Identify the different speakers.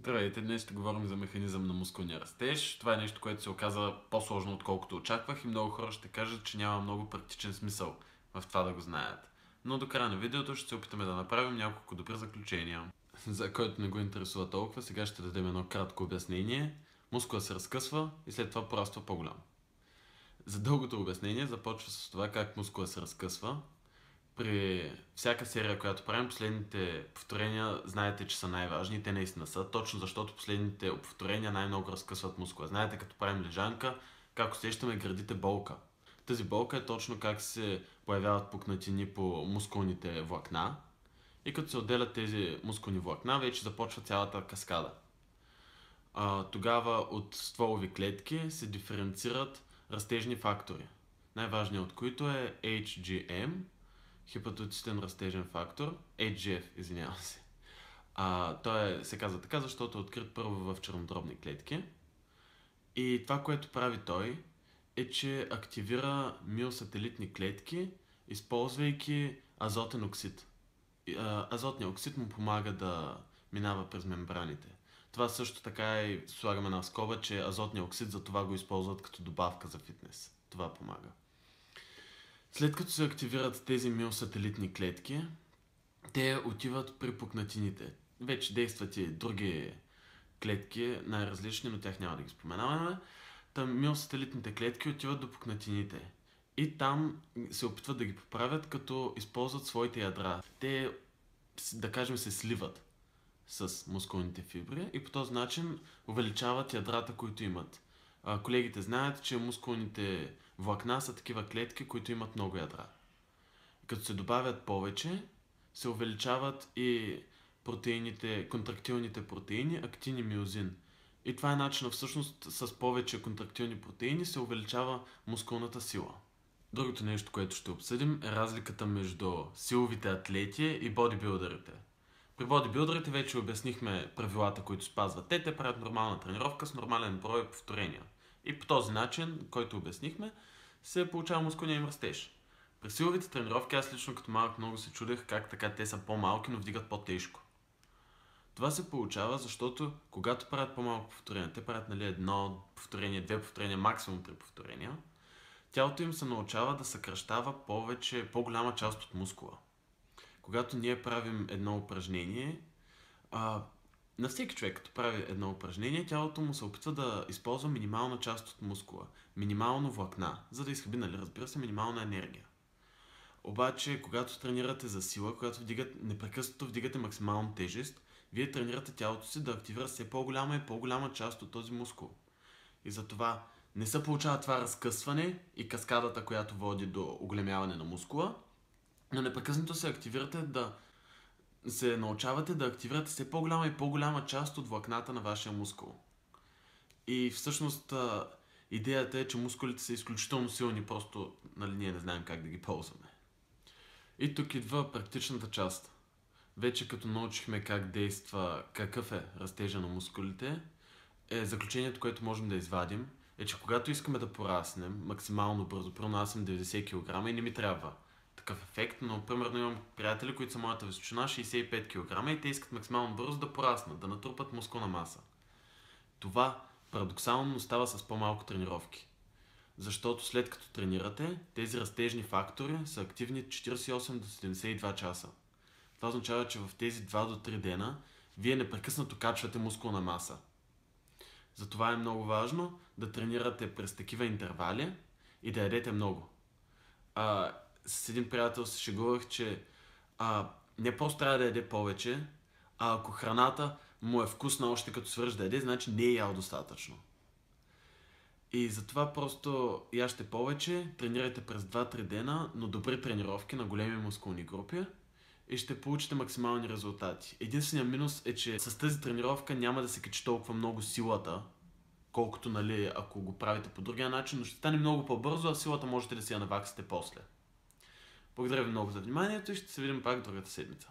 Speaker 1: Здравейте, днес ще говорим за механизъм на мускулния растеж. Това е нещо, което се оказа по-сложно, отколкото очаквах и много хора ще кажат, че няма много практичен смисъл в това да го знаят. Но до края на видеото ще се опитаме да направим няколко добри заключения. За който не го интересува толкова, сега ще дадем едно кратко обяснение. Мускула се разкъсва и след това пораства по-голям. За дългото обяснение започва с това как мускула се разкъсва. При всяка серия, която правим, последните повторения знаете, че са най-важни. Те наистина са, точно защото последните повторения най-много разкъсват мускула. Знаете, като правим лежанка, как усещаме градите болка. Тази болка е точно как се появяват пукнатини по мускулните влакна. И като се отделят тези мускулни влакна, вече започва цялата каскада. Тогава от стволови клетки се диференцират растежни фактори. Най-важният от които е HGM, хепатоцитен растежен фактор, HGF, извинявам се. Той се казва така, защото е открит първо в чернодробни клетки. И това, което прави той, е, че активира миосателитни клетки, използвайки азотен оксид. Азотният оксид му помага да минава през мембраните. Това също така и слагаме на скоба, че азотният оксид за това го използват като добавка за фитнес. Това помага. След като се активират тези миосателитни клетки, те отиват при пукнатините. Вече действат и други клетки, най-различни, но тях няма да ги споменаваме. Там миосателитните клетки отиват до пукнатините. И там се опитват да ги поправят, като използват своите ядра. Те, да кажем, се сливат с мускулните фибри и по този начин увеличават ядрата, които имат. Колегите знаят, че мускулните влакна са такива клетки, които имат много ядра. Като се добавят повече, се увеличават и протеините, контрактилните протеини, актин и миозин. И това е начинът, всъщност с повече контрактилни протеини се увеличава мускулната сила. Другото нещо, което ще обсъдим, е разликата между силовите атлети и бодибилдерите. При бодибилдерите вече обяснихме правилата, които спазват. Те правят нормална тренировка с нормален брой повторения. И по този начин, който обяснихме, се получава мускулния им растеж. При силовите тренировки аз лично като малък много се чудех как така те са по-малки, но вдигат по-тежко. Това се получава, защото когато правят по-малко повторения, те правят едно повторение, две повторения, максимум три повторения, тялото им се научава да съкращава по-голяма част от мускула. Когато ние правим едно упражнение, на всеки човек, като прави едно упражнение, тялото му се опитва да използва минимална част от мускула, минимално влакна, за да изхъби, разбира се, минимална енергия. Обаче, когато тренирате за сила, когато непрекъснато вдигате максимална тежест, вие тренирате тялото си да активира все по-голяма и по-голяма част от този мускул. И затова не се получава това разкъсване и каскадата, която води до оголемяване на мускула, но непрекъснато се научавате да активирате все по-голяма и по-голяма част от влакната на вашия мускул. И всъщност идеята е, че мускулите са изключително силни, просто ние не знаем как да ги ползваме. И тук идва практичната част. Вече като научихме как действа, какъв е растежа на мускулите, заключението, което можем да извадим, е, че когато искаме да пораснем максимално бързо, примерно аз съм 90 кг и не ми трябва такъв ефект, но примерно имам приятели, които са моята височина 65 кг и те искат максимално бързо да пораснат, да натрупат мускулна маса. Това парадоксално става с по-малко тренировки. Защото след като тренирате, тези растежни фактори са активни 48 до 72 часа. Това означава, че в тези 2 до 3 дена вие непрекъснато качвате мускулна маса. Затова е много важно да тренирате през такива интервали и да ядете много. С един приятел се шегувах, че не просто трябва да яде повече, а ако храната му е вкусна още като свърши да яде, значи не е ял достатъчно. И затова просто яжте повече, тренирайте през 2-3 дена, но добри тренировки на големи мускулни групи и ще получите максимални резултати. Единственият минус е, че с тази тренировка няма да се качи толкова много силата, колкото ако го правите по другия начин, но ще стане много по-бързо, а силата можете да си я наваксате после. Благодаря ви много за вниманието и ще се видим пак другата седмица.